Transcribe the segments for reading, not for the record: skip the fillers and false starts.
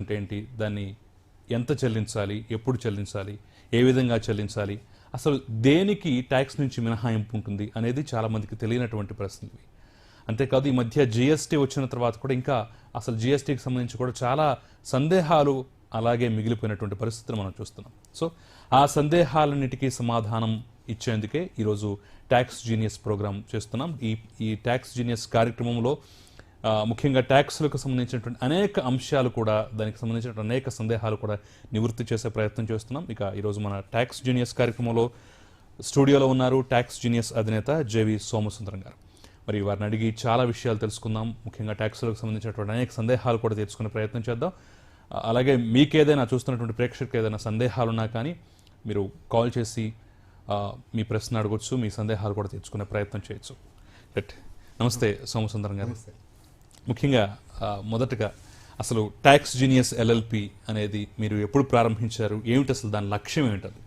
అంటే ఏంటి, దాన్ని ఎంత చెల్లించాలి, ఎప్పుడు చెల్లించాలి, ఏ విధంగా చెల్లించాలి, అసలు దేనికి ట్యాక్స్ నుంచి మినహాయింపు ఉంటుంది అనేది చాలామందికి తెలియనటువంటి ప్రశ్నలు. అంతేకాదు ఈ మధ్య జిఎస్టీ వచ్చిన తర్వాత కూడా ఇంకా అసలు జిఎస్టీకి సంబంధించి కూడా చాలా సందేహాలు అలాగే మిగిలిపోయినటువంటి పరిస్థితులు మనం చూస్తున్నాం. సో ఆ సందేహాలన్నిటికీ సమాధానం ఇచ్చేందుకే ఈరోజు ట్యాక్స్ జీనియస్ ప్రోగ్రామ్ చేస్తున్నాం. ఈ ట్యాక్స్ జీనియస్ కార్యక్రమంలో ముఖ్యంగా ట్యాక్స్లకు సంబంధించినటువంటి అనేక అంశాలు కూడా, దానికి సంబంధించిన అనేక సందేహాలు కూడా నివృత్తి చేసే ప్రయత్నం చేస్తున్నాం. ఇక ఈరోజు మన ట్యాక్స్ జీనియస్ కార్యక్రమంలో స్టూడియోలో ఉన్నారు ట్యాక్స్ జీనియస్ అధినేత జేవి సోమసుందరం గారు. మరి వారిని అడిగి చాలా విషయాలు తెలుసుకుందాం. ముఖ్యంగా ట్యాక్స్లకు సంబంధించినటువంటి అనేక సందేహాలు కూడా తీర్చుకునే ప్రయత్నం చేద్దాం. అలాగే మీకేదైనా, చూస్తున్నటువంటి ప్రేక్షకులకు ఏదైనా సందేహాలు ఉన్నా కానీ మీరు కాల్ చేసి మీ ప్రశ్న అడగొచ్చు, మీ సందేహాలు కూడా తీర్చుకునే ప్రయత్నం చేయొచ్చు. రైట్. నమస్తే సోమసుందరం గారు. ముఖ్యంగా మొదటగా అసలు ట్యాక్స్ జీనియస్ ఎల్ఎల్పి అనేది మీరు ఎప్పుడు ప్రారంభించారు, ఏమిటి అసలు దాని లక్ష్యం ఏమిటది?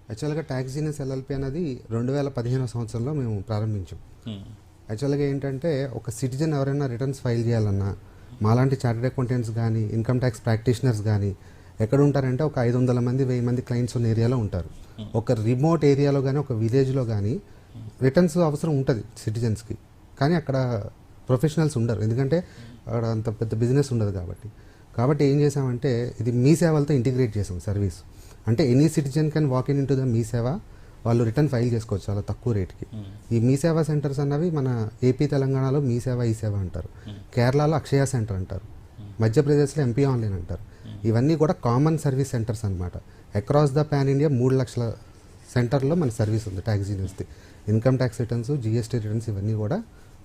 యాక్చువల్గా ట్యాక్స్ జీనియస్ ఎల్ఎల్పి అనేది 2015 సంవత్సరంలో మేము ప్రారంభించాం. యాక్చువల్గా ఏంటంటే ఒక సిటిజన్ ఎవరైనా రిటర్న్స్ ఫైల్ చేయాలన్నా, మాలాంటి చార్టెడ్ అకౌంటెంట్స్ కానీ, ఇన్కమ్ ట్యాక్స్ ప్రాక్టీషనర్స్ కానీ ఎక్కడ ఉంటారంటే ఒక 500 మంది 1000 మంది క్లయింట్స్ ఉన్న ఏరియాలో ఉంటారు. ఒక రిమోట్ ఏరియాలో కానీ, ఒక విలేజ్లో కానీ రిటర్న్స్ అవసరం ఉంటుంది సిటిజన్స్కి. కానీ అక్కడ ప్రొఫెషనల్స్ ఉండరు, ఎందుకంటే అక్కడ అంత పెద్ద బిజినెస్ ఉండదు. కాబట్టి ఏం చేసామంటే ఇది మీ సేవలతో ఇంటిగ్రేట్ చేసాం సర్వీస్. అంటే any citizen can walk in to the Mee Seva, వాళ్ళు రిటర్న్ ఫైల్ చేసుకోవచ్చు చాలా తక్కువ రేట్కి. ఈ మీ సేవా సెంటర్స్ అన్నవి మన ఏపీ తెలంగాణలో మీ సేవ ఈ సేవ అంటారు, కేరళలో అక్షయ సెంటర్ అంటారు, మధ్యప్రదేశ్లో ఎంపీ ఆన్లైన్ అంటారు. ఇవన్నీ కూడా కామన్ సర్వీస్ సెంటర్స్ అనమాట. అక్రాస్ ద పాన్ ఇండియా 3 లక్షల సెంటర్లో మన సర్వీస్ ఉంది ట్యాక్స్ జీనియస్ది. Income tax returns, GST returns ఇవన్నీ కూడా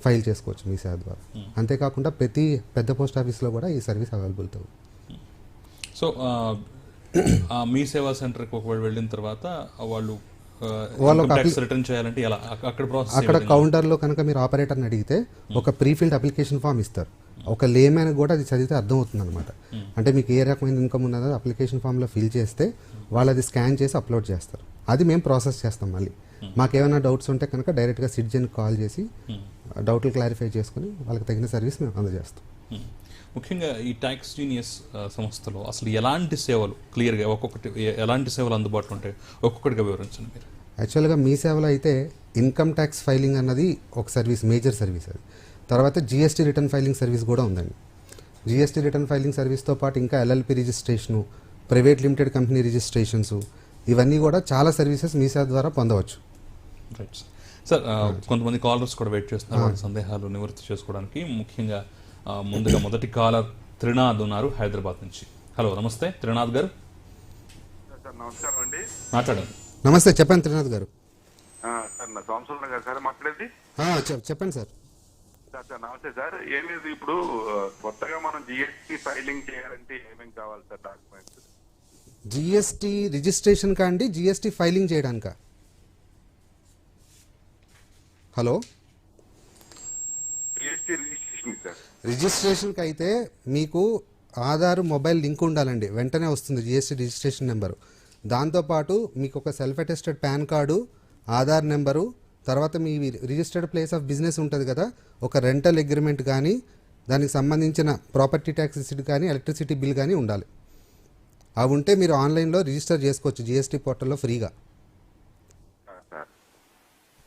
ఫైల్ చేసుకోవచ్చు మీ సేవ ద్వారా. అంతేకాకుండా ప్రతి పెద్ద పోస్ట్ ఆఫీస్లో కూడా ఈ సర్వీస్ అవైలబుల్ అవుతుంది. సో మీ సేవా సెంటర్కి ఒకవేళ వెళ్ళిన తర్వాత వాళ్ళు రిటర్న్ చేయాలంటే ఎలా, అక్కడ కౌంటర్లో కనుక మీరు ఆపరేటర్ని అడిగితే ఒక ప్రీఫిల్డ్ అప్లికేషన్ ఫామ్ ఇస్తారు. ఒక లేమ్యాన్ కూడా అది చదివితే అర్థం అవుతుంది అనమాట. అంటే మీకు ఏ రకమైన ఇన్కమ్ ఉన్నదో అప్లికేషన్ ఫామ్లో ఫిల్ చేస్తే వాళ్ళు అది స్కాన్ చేసి అప్లోడ్ చేస్తారు. అది మేము ప్రాసెస్ చేస్తాం. మళ్ళీ మాకేమైనా డౌట్స్ ఉంటే కనుక డైరెక్ట్గా సిటిజన్కి కాల్ చేసి డౌట్లు క్లారిఫై చేసుకుని వాళ్ళకి తగిన సర్వీస్ మేము అందజేస్తాం. ముఖ్యంగా ఈ ట్యాక్స్ జీనియస్ సంస్థలో అసలు ఎలాంటి సేవలు క్లియర్గా ఒక్కొక్కటి ఎలాంటి సేవలు అందుబాటులో ఉంటాయి ఒక్కొక్కటిగా వివరించండి మీరు. యాక్చువల్గా మీ సేవలో అయితే ఇన్కమ్ ట్యాక్స్ ఫైలింగ్ అన్నది ఒక సర్వీస్, మేజర్ సర్వీస్ అది. తర్వాత జిఎస్టీ రిటర్న్ ఫైలింగ్ సర్వీస్ కూడా ఉందండి. జిఎస్టీ రిటర్న్ ఫైలింగ్ సర్వీస్తో పాటు ఇంకా LLP registration, private limited company registrations, ఇవన్నీ కూడా చాలా సర్వీసెస్ మీ సేవ ద్వారా పొందవచ్చు. Right sir. కొంతమంది కాలర్స్ కూడా వెయిట్ చేస్తున్నారు వాళ్ళ సందేహాలు నివృత్తి చేసుకోవడానికి. ముఖ్యంగా ముందుగా మొదటి కాలర్ త్రినాథ్ ఉన్నారు హైదరాబాద్ నుంచి. హలో, నమస్తే త్రినాథ్ గారు. నమస్కారం అండి. మాట్లాడండి. నమస్తే, చెప్పండి త్రినాథ్ గారు. సార్ నా సోమసుందరం గారు సార్ మాట్లాడేది. చెప్పండి సార్. సార్ నమస్తే సార్. ఏం లేదు, ఇప్పుడు కొత్తగా మనం జిఎస్టీ ఫైలింగ్ చేయాలంటే ఏమేమి కావాలి సార్ డాక్యుమెంట్స్? జిఎస్టీ రిజిస్ట్రేషన్ కాండి, జిఎస్టీ ఫైలింగ్ చేయడానికా? Hello, GST registration sir. రిజిస్ట్రేషన్కి అయితే మీకు ఆధార్ మొబైల్ లింక్ ఉండాలండి, వెంటనే వస్తుంది జిఎస్టీ రిజిస్ట్రేషన్ నెంబరు. దాంతోపాటు మీకు ఒక self attested pan card, Aadhaar number, తర్వాత మీ రిజిస్టర్డ్ ప్లేస్ ఆఫ్ బిజినెస్ ఉంటుంది కదా, ఒక రెంటల్ అగ్రిమెంట్ కానీ, దానికి సంబంధించిన ప్రాపర్టీ ట్యాక్స్ రిసిట్ కానీ, ఎలక్ట్రిసిటీ బిల్ కానీ ఉండాలి. అవి ఉంటే మీరు ఆన్లైన్లో రిజిస్టర్ చేసుకోవచ్చు జిఎస్టీ పోర్టల్లో ఫ్రీగా.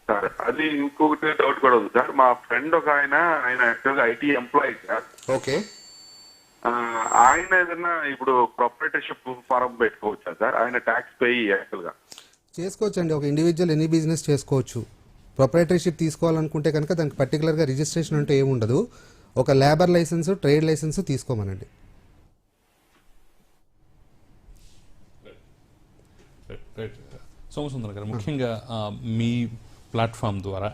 సార్ అది ఇంకొకటి డౌట్ కూడా ఉంది సార్. మా ఫ్రెండ్ ఒక ఆయన యాక్చువల్గా ఐటీ ఎంప్లాయీ సార్. ఓకే. ఆయన ఏదైనా ఇప్పుడు ప్రొపరేటర్షిప్ ఫారం పెట్టుకోవచ్చా సార్? ఆయన ట్యాక్స్ పే యాక్చువల్గా చేసుకోవచ్చండి. ఒక ఇండివిజువల్ ఎనీ బిజినెస్ చేసుకోవచ్చు. ప్రొపరేటర్షిప్ తీసుకోవాలనుకుంటే కనుక దానికి పర్టికులర్గా రిజిస్ట్రేషన్ అంటే ఏముండదు. ఒక లేబర్ లైసెన్స్, ట్రేడ్ లైసెన్స్ తీసుకోమనండి. సోమసుందరం గారు, ముఖ్యంగా మీ ప్లాట్ఫామ్ ద్వారా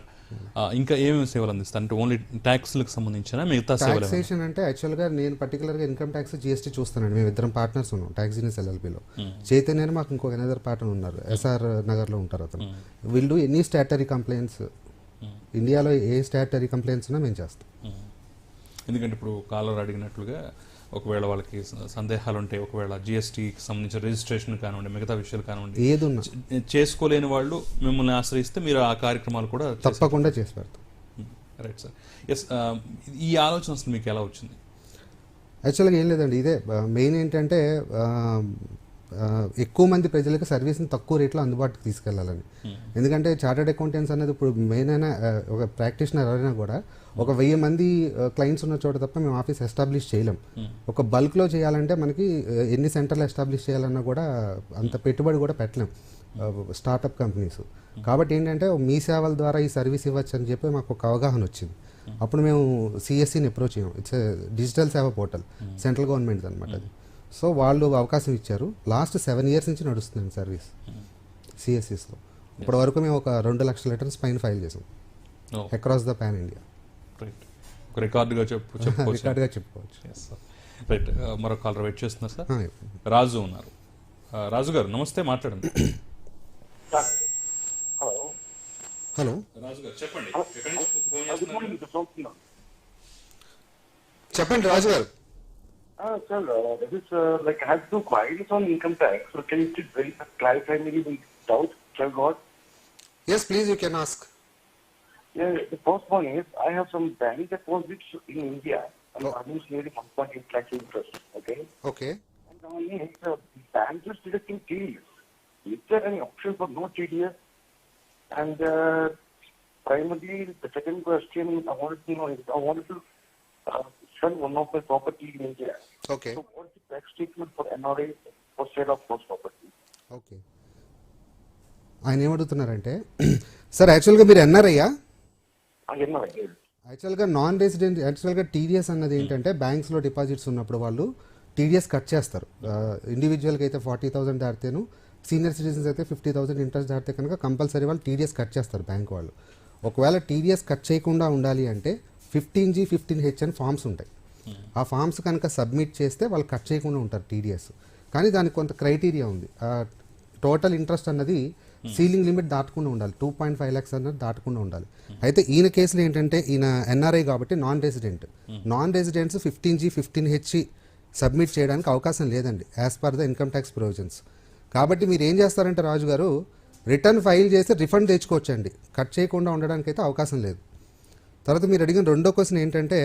ఇంకా ఏమేమి సేవలు అందిస్తారు? అంటే ఓన్లీ ట్యాక్స్లకు సంబంధించిన మిగతా సేవలు? టాక్సేషన్ అంటే యాక్చువల్గా నేను పర్టికులర్గా ఇన్కమ్ ట్యాక్స్, జిఎస్టీ చూస్తానండి. మేము ఇద్దరం పార్ట్నర్స్ ఉన్నాం ట్యాక్స్ జీనియస్ ఎల్ఎల్పిలో. చైతన్య మాకు ఇంకొక అనదర్ పార్ట్నర్ ఉన్నారు, ఎస్ఆర్ నగర్లో ఉంటారు అతను. వీళ్ళు ఎనీ స్టాటరీ కంప్లైంట్స్, ఇండియాలో ఏ స్టాటరీ కంప్లైంట్స్ ఉన్నా మేము చేస్తాం. ఎందుకంటే ఇప్పుడు కాలర్ అడిగినట్లుగా ఒకవేళ వాళ్ళకి సందేహాలు ఉంటే, ఒకవేళ జిఎస్టీకి సంబంధించిన రిజిస్ట్రేషన్ కానివ్వండి, మిగతా విషయాలు కానివ్వండి, ఏదున్నా చేసుకోలేని వాళ్ళు మిమ్మల్ని ఆశ్రయిస్తే మీరు ఆ కార్యక్రమాలు కూడా తప్పకుండా చేసి పెడతాం. Right sir. ఎస్, ఈ ఆలోచన అసలు మీకు ఎలా వచ్చింది? యాక్చువల్గా ఏం లేదండి, ఇదే మెయిన్ ఏంటంటే ఎక్కువ మంది ప్రజలకు సర్వీస్ని తక్కువ రేట్లో అందుబాటుకి తీసుకెళ్లాలని. ఎందుకంటే చార్టర్డ్ అకౌంటెంట్స్ అనేది ఇప్పుడు మెయిన్ అయినా ఒక ప్రాక్టీషనర్ ఎవరైనా కూడా ఒక 1000 మంది క్లయింట్స్ ఉన్న చోట తప్ప మేము ఆఫీస్ ఎస్టాబ్లిష్ చేయలేం. ఒక బల్క్లో చేయాలంటే మనకి ఎన్ని సెంటర్లు ఎస్టాబ్లిష్ చేయాలన్నా కూడా అంత పెట్టుబడి కూడా పెట్టలేం స్టార్టప్ కంపెనీస్. కాబట్టి ఏంటంటే మీ సేవల ద్వారా ఈ సర్వీస్ ఇవ్వచ్చు అని చెప్పి మాకు ఒక అవగాహన వచ్చింది. అప్పుడు మేము సిఎస్సిని అప్రోచ్ అయ్యాం. ఇట్స్ డిజిటల్ సేవ పోర్టల్, సెంట్రల్ గవర్నమెంట్ అనమాట అది. సో వాళ్ళు అవకాశం ఇచ్చారు. లాస్ట్ 7 years నుంచి నడుస్తుంది సర్వీస్ సిఎస్సిస్లో. ఇప్పటి వరకు మేము ఒక 2 లక్షల రిటర్న్స్ పైన ఫైల్ చేసాం across the pan India. Right, ఒక రికార్డుగా చెప్పుకోవచ్చు. రికార్డ్గా చెప్పుకోవచ్చు. రైట్, మరొక కాలర్ వెయిట్ చేస్తున్నారు సార్. రాజు ఉన్నారు. రాజు గారు నమస్తే, మాట్లాడండి. హలో రాజు గారు చెప్పండి, ఎక్కడి నుంచి ఫోన్ చేస్తున్నారు? చెప్పండి రాజు గారు. Sir, this is like I have two queries on income tax. So can you please very clarify me the doubt I got? Yes, please, you can ask. Yeah, the first one is I have some bank deposits in India and I'm nearly 1.8 lakh interest. Okay. Okay. And now the bank is deducting TDS. Is there any option for no TDS? And primarily, the second question I wanted to know is I wanted to sell one of my property in India. Okay. So what is the tax treatment for NRA for sale of those property? Okay, ఆయన ఏమడుగుతున్నారంటే sir యాక్చువల్గా మీరు ఎన్ఆర్ఐయా? NRA. యాక్చువల్గా non resident, యాక్చువల్గా TDS అన్నది ఏంటంటే బ్యాంక్స్లో deposits ఉన్నప్పుడు వాళ్ళు TDS cut చేస్తారు. ఇండివిజువల్కి అయితే 40,000 దాటితేను, సీనియర్ సిటిజన్స్ అయితే 50,000 ఇంట్రెస్ట్ దాటితే కనుక కంపల్సరీ వాళ్ళు టీడీఎస్ కట్ చేస్తారు బ్యాంక్ వాళ్ళు. ఒకవేళ టీడీఎస్ కట్ చేయకుండా ఉండాలి అంటే 15G 15H అని ఫామ్స్ ఉంటాయి. ఆ ఫామ్స్ కనుక సబ్మిట్ చేస్తే వాళ్ళు కట్ చేయకుండా ఉంటారు టీడీఎస్. కానీ దానికి కొంత క్రైటీరియా ఉంది. టోటల్ ఇంట్రెస్ట్ అన్నది సీలింగ్ లిమిట్ దాటకుండా ఉండాలి, 2.5 lakhs అన్నది దాటకుండా ఉండాలి. అయితే ఈయన కేసులో ఏంటంటే ఈయన ఎన్ఆర్ఐ కాబట్టి non residents 15G 15H submit చేయడానికి అవకాశం లేదండి as per the income tax provisions. కాబట్టి మీరు ఏం చేస్తారంటే రాజు గారు, రిటర్న్ ఫైల్ చేస్తే రిఫండ్ తెచ్చుకోవచ్చండి, కట్ చేయకుండా ఉండడానికి అయితే అవకాశం లేదు. తర్వాత మీరు అడిగిన రెండో క్వశ్చన్ ఏంటంటే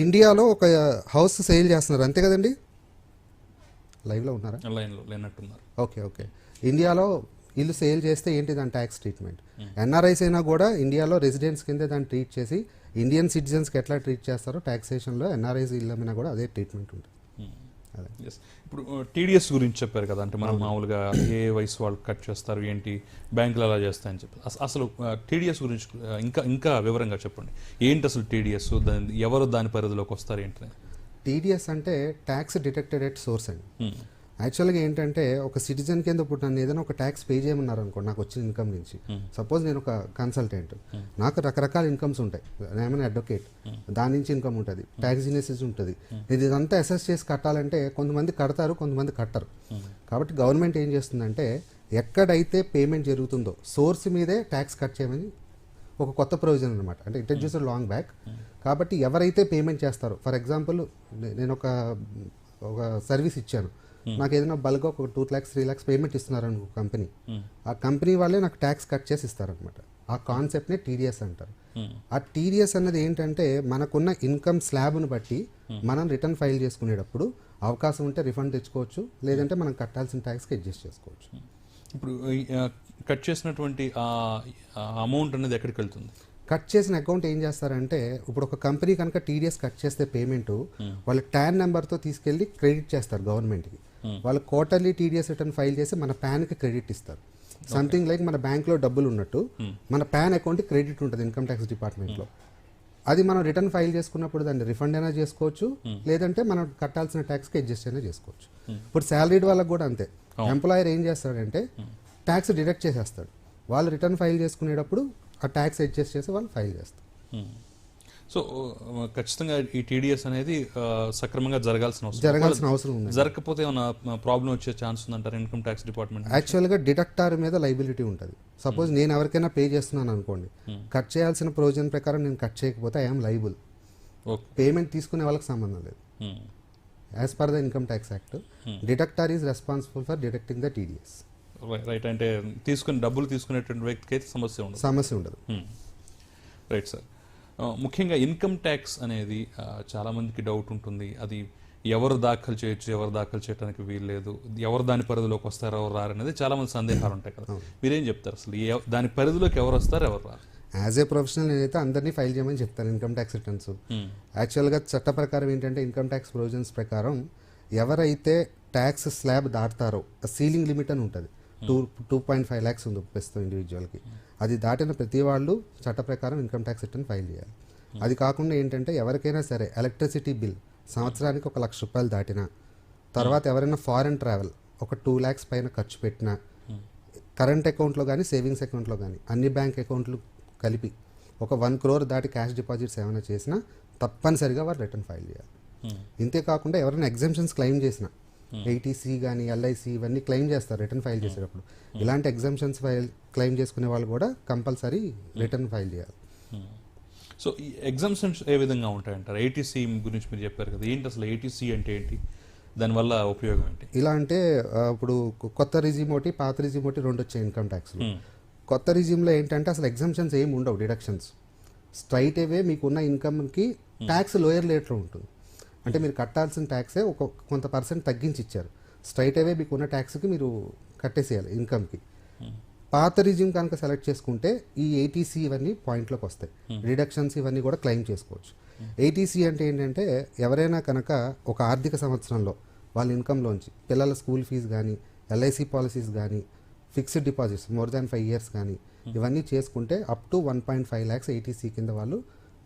ఇండియాలో ఒక హౌస్ సేల్ చేస్తున్నారు అంతే కదండి? లైవ్లో ఉన్నారా? లైన్లో లేనట్టున్నారు. ఓకే. ఇండియాలో ఇల్లు సేల్ చేస్తే ఏంటి దాని ట్యాక్స్ ట్రీట్మెంట్? ఎన్ఆర్ఐస్ అయినా కూడా ఇండియాలో రెసిడెంట్స్ కింద దాన్ని ట్రీట్ చేసి ఇండియన్ సిటిజన్స్కి ఎట్లా ట్రీట్ చేస్తారో ట్యాక్సేషన్లో ఎన్ఆర్ఐస్ ఇల్లు అమ్మినా కూడా అదే ట్రీట్మెంట్ ఉంటుంది. Yes. ఇప్పుడు టీడీఎస్ గురించి చెప్పారు కదా, అంటే మనం మామూలుగా ఏ వయసు వాళ్ళు కట్ చేస్తారు ఏంటి, బ్యాంకులు అలా చేస్తాయని చెప్పి అసలు టీడీఎస్ గురించి ఇంకా వివరంగా చెప్పండి. ఏంటి అసలు టీడీఎస్, ఎవరు దాని పరిధిలోకి వస్తారు ఏంటి? టీడీఎస్ అంటే ట్యాక్స్ డిటెక్టెడ్ ఎట్ సోర్స్ అండి. యాక్చువల్గా ఏంటంటే ఒక సిటిజన్ కింద ఇప్పుడు నన్ను ఏదైనా ఒక ట్యాక్స్ పే చేయమన్నారు అనుకోండి నాకు వచ్చిన ఇన్కమ్ నుంచి. సపోజ్ నేను ఒక కన్సల్టెంట్, నాకు రకరకాల ఇన్కమ్స్ ఉంటాయి, నేనేమైనా అడ్వకేట్, దాని నుంచి ఇన్కమ్ ఉంటుంది, ట్యాక్స్ ఇన్వెసెస్ ఉంటుంది. ఇది ఇదంతా అసెస్ చేసి కట్టాలంటే కొంతమంది కడతారు, కొంతమంది కట్టరు. కాబట్టి గవర్నమెంట్ ఏం చేస్తుందంటే ఎక్కడైతే పేమెంట్ జరుగుతుందో సోర్స్ మీదే ట్యాక్స్ కట్ చేయమని ఒక కొత్త ప్రొవిజన్ అనమాట, అంటే ఇంట్రడ్యూస్డ్ లాంగ్ బ్యాక్. కాబట్టి ఎవరైతే పేమెంట్ చేస్తారో, ఫర్ ఎగ్జాంపుల్ నేను ఒక సర్వీస్ ఇచ్చాను, నాకు ఏదైనా బల్క్గా ఒక 2 lakhs 3 lakhs పేమెంట్ ఇస్తున్నారు అనుకో కంపెనీ, ఆ కంపెనీ వాళ్ళే నాకు ట్యాక్స్ కట్ చేసి ఇస్తారనమాట. ఆ కాన్సెప్ట్నే టీడీఎస్ అంటారు. ఆ టీడీఎస్ అన్నది ఏంటంటే మనకున్న ఇన్కమ్ స్లాబ్ను బట్టి మనం రిటర్న్ ఫైల్ చేసుకునేటప్పుడు అవకాశం ఉంటే రిఫండ్ తెచ్చుకోవచ్చు, లేదంటే మనం కట్టాల్సిన ట్యాక్స్కి అడ్జస్ట్ చేసుకోవచ్చు. ఇప్పుడు కట్ చేసినటువంటి అమౌంట్ అనేది ఎక్కడికి వెళ్తుంది? కట్ చేసిన అకౌంట్ ఏం చేస్తారంటే ఇప్పుడు ఒక కంపెనీ కనుక టీడీఎస్ కట్ చేస్తే పేమెంట్ వాళ్ళ ట్యాన్ నెంబర్తో తీసుకెళ్ళి క్రెడిట్ చేస్తారు గవర్నమెంట్కి. వాళ్ళు క్వార్టర్లీ టీడీఎస్ రిటర్న్ ఫైల్ చేసి మన ప్యాన్కి క్రెడిట్ ఇస్తారు. సంథింగ్ లైక్ మన బ్యాంక్లో డబ్బులు ఉన్నట్టు మన ప్యాన్ అకౌంట్కి క్రెడిట్ ఉంటుంది ఇన్కమ్ ట్యాక్స్ డిపార్ట్మెంట్లో. అది మనం రిటర్న్ ఫైల్ చేసుకున్నప్పుడు దాన్ని రిఫండ్ అయినా చేసుకోవచ్చు, లేదంటే మనం కట్టాల్సిన ట్యాక్స్కి అడ్జస్ట్ అయినా చేసుకోవచ్చు. ఇప్పుడు శాలరీడ్ వాళ్ళకి కూడా అంతే. ఎంప్లాయర్ ఏం చేస్తాడంటే ట్యాక్స్ డిడక్ట్ చేసేస్తాడు, వాళ్ళు రిటర్న్ ఫైల్ చేసుకునేటప్పుడు ఆ ట్యాక్స్ అడ్జస్ట్ చేసి వాళ్ళు ఫైల్ చేస్తారు. సో ఖచ్చితంగా ఈ టీడీఎస్ అనేది సక్రమంగా జరగాల్సిన అవసరం ఉంది. జరగకపోతే ఏమైనా ప్రాబ్లం వచ్చే ఛాన్స్ ఉందంటారు ఇన్కమ్ ట్యాక్స్ డిపార్ట్మెంట్? యాక్చువల్గా డిడక్టార్ మీద లైబిలిటీ ఉంటుంది. సపోజ్ నేను ఎవరికైనా పే చేస్తున్నాను అనుకోండి, కట్ చేయాల్సిన ప్రొవిజన్ ప్రకారం నేను కట్ చేయకపోతే ఐఎమ్ లైబుల్. పేమెంట్ తీసుకునే వాళ్ళకి సంబంధం లేదు. As per the income tax act deductor is responsible for deducting the TDS. Right, అంటే డబ్బులు తీసుకునేటువంటి వ్యక్తికి అయితే సమస్య ఉండదు. ఉండదు. రైట్ సార్, ముఖ్యంగా ఇన్కమ్ ట్యాక్స్ అనేది చాలా మందికి డౌట్ ఉంటుంది. అది ఎవరు దాఖలు చేయొచ్చు, ఎవరు దాఖలు చేయడానికి వీల్లేదు, ఎవరు దాని పరిధిలోకి వస్తారు, ఎవరు రారు అనేది చాలా మంది సందేహాలు ఉంటాయి కదా. మీరేం చెప్తారు అసలు దాని పరిధిలోకి ఎవరు వస్తారు, ఎవరు రారు? యాజ్ ఏ ప్రొఫెషనల్ నేనైతే అందరినీ ఫైల్ చేయమని చెప్తాను ఇన్కమ్ ట్యాక్స్ రిటర్న్స్. యాక్చువల్గా చట్ట ప్రకారం ఏంటంటే ఇన్కమ్ ట్యాక్స్ ప్రొవిజన్స్ ప్రకారం ఎవరైతే ట్యాక్స్ స్లాబ్ దాటుతారో సీలింగ్ లిమిట్ అని ఉంటుంది, 2.5 lakhs ఉంది ప్రస్తుతం ఇండివిజువల్కి. అది దాటిన ప్రతి వాళ్ళు చట్ట ప్రకారం ఇన్కమ్ ట్యాక్స్ రిటర్న్ ఫైల్ చేయాలి. అది కాకుండా ఏంటంటే ఎవరికైనా సరే ఎలక్ట్రిసిటీ బిల్ సంవత్సరానికి 1 లక్ష రూపాయలు దాటినా, తర్వాత ఎవరైనా ఫారెన్ ట్రావెల్ ఒక 2 lakhs పైన ఖర్చు పెట్టినా, కరెంట్ అకౌంట్లో కానీ సేవింగ్స్ అకౌంట్లో కానీ అన్ని బ్యాంక్ అకౌంట్లు కలిపి ఒక 1 crore దాటి క్యాష్ డిపాజిట్స్ ఏమైనా చేసినా తప్పనిసరిగా వారు రిటర్న్ ఫైల్ చేయాలి. ఇంతే కాకుండా ఎవరైనా ఎగ్జామ్షన్స్ క్లెయిమ్ చేసినా, ఏటీసీ కానీ ఎల్ఐసి ఇవన్నీ క్లెయిమ్ చేస్తారు రిటర్న్ ఫైల్ చేసేటప్పుడు. ఇలాంటి ఎగ్జామ్షన్స్ క్లెయిమ్ చేసుకునే వాళ్ళు కూడా కంపల్సరీ రిటర్న్ ఫైల్ చేయాలి. సో ఈ ఎగ్జామ్షన్స్ ఏ విధంగా ఉంటాయంటారు? ఏటీసీ గురించి మీరు చెప్పారు కదా, ఏంటి అసలు ఏటీసీ అంటే ఏంటి, దానివల్ల ఉపయోగం ఏంటి? ఇలా అంటే ఇప్పుడు కొత్త రిజిమ్ ఒకటి, పాత రిజిమ్ ఒకటి, 2 వచ్చాయి ఇన్కమ్ ట్యాక్స్లో. కొత్త రిజిమ్లో ఏంటంటే అసలు ఎగ్జామ్షన్స్ ఏమి ఉండవు, డిడక్షన్స్ స్ట్రైట్ అవే మీకున్న ఇన్కమ్కి ట్యాక్స్ లోయర్ రేట్లో ఉంటుంది. అంటే మీరు కట్టాల్సిన ట్యాక్సే కొంత పర్సెంట్ తగ్గించి ఇచ్చారు, స్ట్రైట్ అవే మీకున్న ట్యాక్స్కి మీరు కట్టేసేయాలి ఇన్కమ్కి. పాత రిజిమ్ కనుక సెలెక్ట్ చేసుకుంటే ఈ ఏటీసీ ఇవన్నీ పాయింట్లోకి వస్తాయి, డిడక్షన్స్ ఇవన్నీ కూడా క్లెయిమ్ చేసుకోవచ్చు. ఏటీసీ అంటే ఏంటంటే ఎవరైనా కనుక ఒక ఆర్థిక సంవత్సరంలో వాళ్ళ ఇన్కంలోంచి పిల్లల స్కూల్ ఫీజు కానీ, ఎల్ఐసి పాలసీస్ కానీ, fixed deposits more than 5 years కానీ ఇవన్నీ చేసుకుంటే అప్ టు 1.5 lakhs ఏటీసీ కింద వాళ్ళు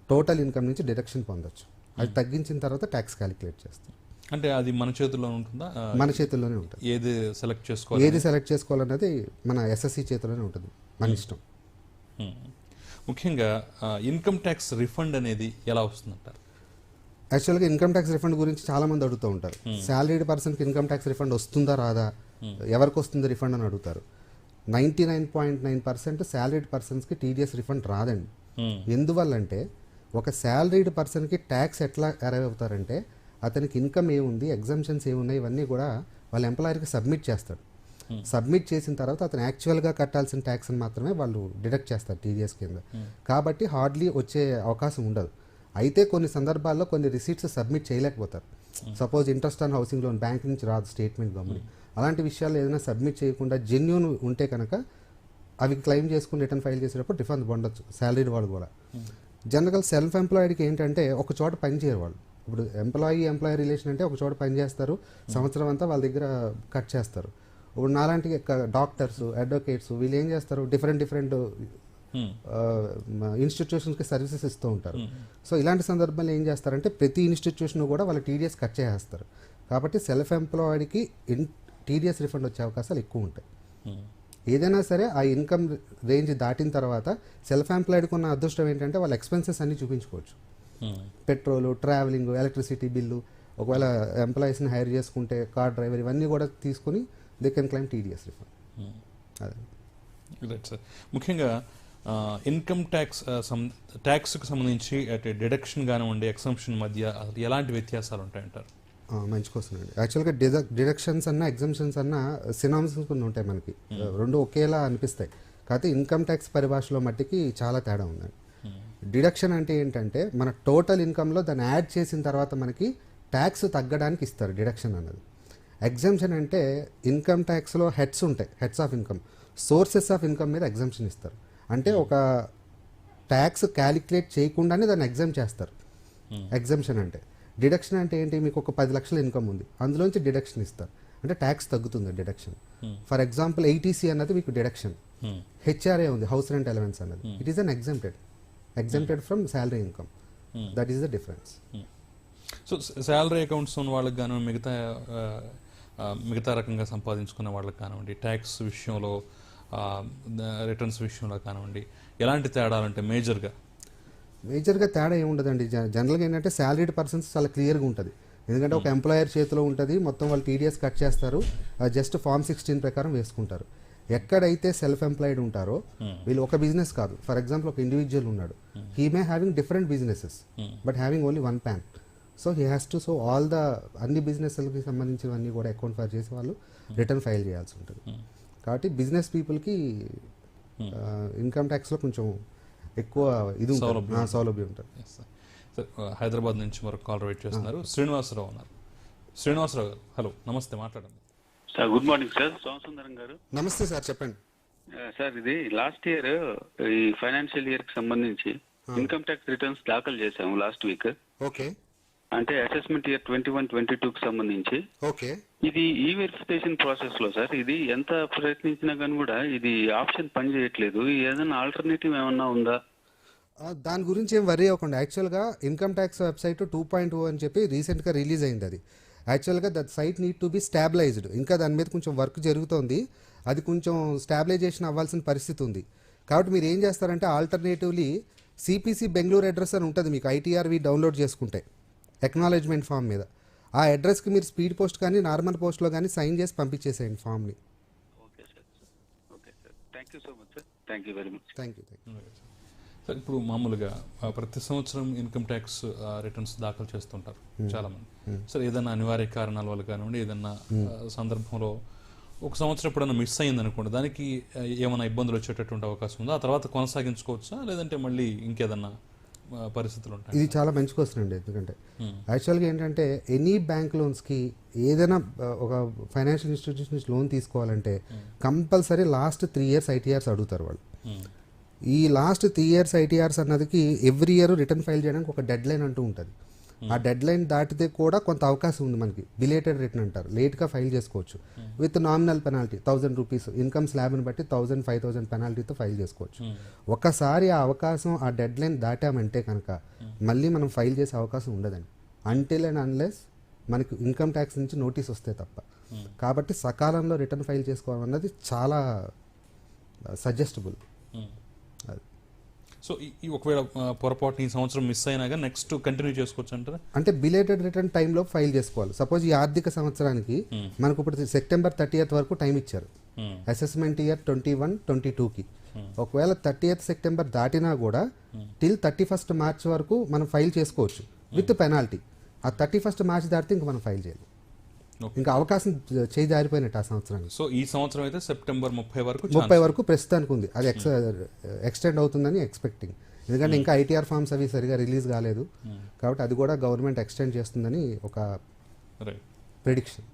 టోటల్ ఇన్కమ్ నుంచి డిడక్షన్ పొందొచ్చు. అది తగ్గించిన తర్వాత ట్యాక్స్ క్యాలిక్యులేట్ చేస్తారు. అంటే అది మన చేతుల్లో ఉంటుందా? మన చేతుల్లోనే ఉంటుంది. ఏది సెలెక్ట్ చేసుకోవాలి, ఏది సెలెక్ట్ చేసుకోవాలన్నది మన ఎస్ఎస్సి చేతిలోనే ఉంటుంది, మన ఇష్టం. ముఖ్యంగా ఇన్కమ్ ట్యాక్స్ రిఫండ్ అనేది ఎలా వస్తుందంటారు? యాక్చువల్గా ఇన్కమ్ ట్యాక్స్ రిఫండ్ గురించి చాలా మంది అడుగుతూ ఉంటారు. శాలరీడ్ పర్సన్కి ఇన్కమ్ ట్యాక్స్ రిఫండ్ వస్తుందా రాదా, ఎవరికి వస్తుంది రిఫండ్ అని అడుగుతారు. 99.9% శాలరీడ్ పర్సన్స్కి టీడీఎస్ రిఫండ్ రాదండి. ఎందువల్లంటే ఒక శాలరీడ్ పర్సన్కి ట్యాక్స్ ఎట్లా అరైవ్ అవుతారంటే అతనికి ఇన్కమ్ ఏముంది, ఎగ్జామ్షన్స్ ఏమున్నాయి, ఇవన్నీ కూడా వాళ్ళ ఎంప్లాయర్కి సబ్మిట్ చేస్తాడు. సబ్మిట్ చేసిన తర్వాత అతను యాక్చువల్గా కట్టాల్సిన ట్యాక్స్ని మాత్రమే వాళ్ళు డిడక్ట్ చేస్తారు టీడీఎస్ కింద. కాబట్టి హార్డ్లీ వచ్చే అవకాశం ఉండదు. అయితే కొన్ని సందర్భాల్లో కొన్ని రిసీట్స్ సబ్మిట్ చేయలేకపోతారు. Suppose interest on housing loan bank నుంచి రాదు స్టేట్మెంట్ గమ్ముని, అలాంటి విషయాలు ఏదైనా సబ్మిట్ చేయకుండా జెన్యూన్ ఉంటే కనుక అవి క్లెయిమ్ చేసుకుని రిటర్న్ ఫైల్ చేసేటప్పుడు రిఫండ్ పొందొచ్చు శాలరీ వాళ్ళు కూడా. జనరల్ సెల్ఫ్ ఎంప్లాయిడ్కి ఏంటంటే ఒక చోట పని చేయరు వాళ్ళు. ఇప్పుడు ఎంప్లాయీ రిలేషన్ అంటే ఒక చోట పని చేస్తారు, సంవత్సరం అంతా వాళ్ళ దగ్గర కట్ చేస్తారు. ఇప్పుడు నాలాంటి డాక్టర్స్, అడ్వకేట్స్ వీళ్ళు ఏం చేస్తారు, డిఫరెంట్ ఇన్స్టిట్యూషన్స్కి సర్వీసెస్ ఇస్తూ ఉంటారు. సో ఇలాంటి సందర్భంలో ఏం చేస్తారంటే ప్రతి ఇన్స్టిట్యూషన్ కూడా వాళ్ళ టీడీఎస్ కట్ చేసేస్తారు. కాబట్టి సెల్ఫ్ ఎంప్లాయిడ్కి టీడీఎస్ రిఫండ్ వచ్చే అవకాశాలు ఎక్కువ ఉంటాయి. ఏదైనా సరే ఆ ఇన్కమ్ రేంజ్ దాటిన తర్వాత సెల్ఫ్ ఎంప్లాయిడ్కి ఉన్న అదృష్టం ఏంటంటే వాళ్ళ ఎక్స్పెన్సెస్ అన్ని చూపించుకోవచ్చు. పెట్రోలు, ట్రావెలింగ్, ఎలక్ట్రిసిటీ బిల్లు, ఒకవేళ ఎంప్లాయీస్ని హైర్ చేసుకుంటే కార్ డ్రైవర్, ఇవన్నీ కూడా తీసుకుని they can claim TDS refund. అదే రైట్ సార్. ముఖ్యంగా ఇన్కమ్ ట్యాక్స్కి సంబంధించి అటు డిడక్షన్ కానివ్వండి, ఎగ్జంప్షన్ మధ్య ఎలాంటి వ్యత్యాసాలు ఉంటాయంటారు? మంచి క్వశ్చన్ అండి. యాక్చువల్గా డిడక్షన్స్ అన్న ఎగ్జంప్షన్స్ అన్న సినానిమ్స్ కొన్ని ఉంటాయి మనకి, రెండు ఒకేలా అనిపిస్తాయి. కాకపోతే ఇన్కమ్ ట్యాక్స్ పరిభాషలో మట్టికి చాలా తేడా ఉందండి. డిడక్షన్ అంటే ఏంటంటే మన టోటల్ ఇన్కంలో దాన్ని యాడ్ చేసిన తర్వాత మనకి ట్యాక్స్ తగ్గడానికి ఇస్తారు డిడక్షన్ అన్నది. ఎగ్జంప్షన్ అంటే ఇన్కమ్ ట్యాక్స్లో హెడ్స్ ఉంటాయి, heads of income, sources of income మీద ఎగ్జంప్షన్ ఇస్తారు. అంటే ఒక ట్యాక్స్ క్యాలిక్యులేట్ చేయకుండానే దాన్ని ఎగ్జామ్ చేస్తారు. ఎగ్జంప్షన్ అంటే. డిడక్షన్ అంటే ఏంటి, మీకు ఒక 10 లక్షల ఇన్కమ్ ఉంది, అందులోంచి డిడక్షన్ ఇస్తారు, అంటే ట్యాక్స్ తగ్గుతుంది డిడక్షన్. ఫర్ ఎగ్జాంపుల్ ఏటీసీ అన్నది మీకు డిడక్షన్, హెచ్ఆర్ఏ ఉంది, హౌస్ రెంట్ అలవెన్స్ అన్నది, it is an exempted from salary income. That is the difference. So salary accounts ఉన్న వాళ్ళకి కానీ మిగతా రకంగా సంపాదించుకున్న వాళ్ళకి కానివ్వండి, ట్యాక్స్ విషయంలో రిటర్న్స్ విషయంలో కానివ్వండి, ఎలాంటి తేడాలు అంటే మేజర్గా తేడా ఏముండదండి. జనరల్గా ఏంటంటే శాలరీడ్ పర్సన్స్ చాలా క్లియర్గా ఉంటుంది. ఎందుకంటే ఒక ఎంప్లాయర్ చేతిలో ఉంటుంది, మొత్తం వాళ్ళు టీడీఎస్ కట్ చేస్తారు, జస్ట్ ఫార్మ్ 16 ప్రకారం వేసుకుంటారు. ఎక్కడైతే సెల్ఫ్ ఎంప్లాయిడ్ ఉంటారో వీళ్ళు ఒక బిజినెస్ కాదు, ఫర్ ఎగ్జాంపుల్ ఒక ఇండివిజువల్ ఉన్నాడు, he may having different businesses but having only one pan. So he has to so all the అన్ని బిజినెస్లకి సంబంధించినవన్నీ కూడా అకౌంట్ ఫైల్ చేసి వాళ్ళు రిటర్న్ ఫైల్ చేయాల్సి ఉంటుంది. కాబట్టి బిజినెస్ పీపుల్కి ఇన్కమ్ ట్యాక్స్లో కొంచెం ఎక్కువ ఇది ఉంటుంది. సౌలభ్యం. సౌలభ్యం ఉంటుంది. Yes, sir. సార్ హైదరాబాద్ నుంచి మరొక కాల్ వెయిట్ చేస్తున్నారు. శ్రీనివాసరావు ఉన్నారు. శ్రీనివాసరావు గారు, హలో, నమస్తే, మాట్లాడండి. Sir good morning sir, Somasundaram గారు. నమస్తే సార్, చెప్పండి. సార్ ఇది లాస్ట్ ఇయర్ ఈ ఫైనాన్షియల్ ఇయర్ కి సంబంధించి ఇన్కమ్ ట్యాక్స్ రిటర్న్స్ దాఖలు చేశాము లాస్ట్ వీక్. ఓకే అంటే అసెస్మెంట్ ఇయర్ 21-22 కి సంబంధించి. ఓకే ఇది ఈ వెరిఫికేషన్ ప్రాసెస్ లో సార్ ఇది ఎంత ప్రయత్నించినా కానీ కూడా ఇది ఆప్షన్ పని చేయట్లేదు. ఏదైనా ఆల్టర్నేటివ్ ఏమన్నా ఉందా? దాని గురించి ఏం వరీ అవ్వకండి. యాక్చువల్గా ఇన్కమ్ ట్యాక్స్ వెబ్సైట్ 2.0 అని చెప్పి రీసెంట్గా రిలీజ్ అయింది. అది యాక్చువల్గా that site need to be stabilised. ఇంకా దాని మీద కొంచెం వర్క్ జరుగుతోంది. అది కొంచెం స్టాబిలైజేషన్ అవ్వాల్సిన పరిస్థితి ఉంది. కాబట్టి మీరు ఏం చేస్తారంటే ఆల్టర్నేటివ్లీ సిపిసి బెంగళూరు అడ్రస్ అని ఉంటుంది మీకు, ఐటీఆర్వి డౌన్లోడ్ చేసుకుంటే ఎక్నాలెడ్జ్మెంట్ ఫామ్ మీద. ఆ అడ్రస్కి మీరు స్పీడ్ పోస్ట్ కానీ నార్మల్ పోస్ట్లో కానీ సైన్ చేసి పంపించేసేయండి ఫామ్ని. Okay sir. Okay sir, thank you so much sir. Thank you very much. Thank you. Sir ఇప్పుడు మామూలుగా ప్రతి సంవత్సరం ఇన్కమ్ ట్యాక్స్ రిటర్న్స్ దాఖలు చేస్తుంటారు చాలా మంది. సార్ ఏదైనా అనివార్య కారణాల వల్ల కానివ్వండి, ఏదైనా సందర్భంలో ఒక సంవత్సరం ఎప్పుడైనా మిస్ అయింది అనుకోండి, దానికి ఏమైనా ఇబ్బందులు వచ్చేటటువంటి అవకాశం ఉందా? ఆ తర్వాత కొనసాగించుకోవచ్చా, లేదంటే మళ్ళీ ఇంకేదన్నా పరిస్థితులు ఉంటాయి? ఇది చాలా మంచి క్వశ్చన్ అండి. ఎందుకంటే యాక్చువల్గా ఏంటంటే ఎనీ బ్యాంక్ లోన్స్కి ఏదైనా ఒక ఫైనాన్షియల్ ఇన్స్టిట్యూషన్ నుంచి లోన్ తీసుకోవాలంటే కంపల్సరీ లాస్ట్ 3 years ఐటీఆర్స్ అడుగుతారు వాళ్ళు. ఈ లాస్ట్ 3 years ఐటీఆర్స్ అన్నదికి ఎవ్రీ ఇయర్ రిటర్న్ ఫైల్ చేయడానికి ఒక డెడ్ లైన్ అంటూ ఉంటుంది. ఆ డెడ్ లైన్ దాటితే కూడా కొంత అవకాశం ఉంది మనకి. బిలేటెడ్ రిటర్న్ అంటారు, లేట్గా ఫైల్ చేసుకోవచ్చు విత్ నామినల్ పెనాల్టీ 1000 rupees, ఇన్కమ్ స్లాబ్ని బట్టి 1000, 5000 పెనాల్టీతో ఫైల్ చేసుకోవచ్చు. ఒకసారి ఆ అవకాశం, ఆ డెడ్ లైన్ దాటామంటే కనుక మళ్ళీ మనం ఫైల్ చేసే అవకాశం ఉండదండి, అంటిల్ అండ్ అన్లెస్ మనకి ఇన్కమ్ ట్యాక్స్ నుంచి నోటీస్ వస్తే తప్ప. కాబట్టి సకాలంలో రిటర్న్ ఫైల్ చేసుకోవడం అన్నది చాలా సజెస్టబుల్. సో ఈ ఒకవేళ పొరపాటు ఈ సంవత్సరం మిస్ అయినా కానీ నెక్స్ట్ కంటిన్యూ చేసుకోవచ్చు అంటారా? అంటే బిలేటెడ్ రిటర్న్ టైంలో ఫైల్ చేసుకోవాలి. సపోజ్ ఈ ఆర్థిక సంవత్సరానికి మనకు ఇప్పుడు September 30th వరకు టైం ఇచ్చారు అసెస్మెంట్ ఇయర్ 21-22కి. ఒకవేళ 30th September దాటినా కూడా టిల్ 31st March వరకు మనం ఫైల్ చేసుకోవచ్చు విత్ పెనాల్టీ. ఆ 31st March దాటితే ఇంక మనం ఫైల్ చేయాలి. ఇంకా అవకాశం చేయి జారిపోయినట్టు ఆ సంవత్సరానికి. సో ఈ సంవత్సరం అయితే September 30 వరకు ప్రస్తుతానికి ఉంది. అది ఎక్స్టెండ్ అవుతుందని ఎక్స్పెక్టింగ్. ఎందుకంటే ఇంకా ఐటీఆర్ ఫామ్స్ అవి సరిగా రిలీజ్ కాలేదు కాబట్టి అది కూడా గవర్నమెంట్ ఎక్స్టెండ్ చేస్తుందని ఒక ప్రెడిక్షన్.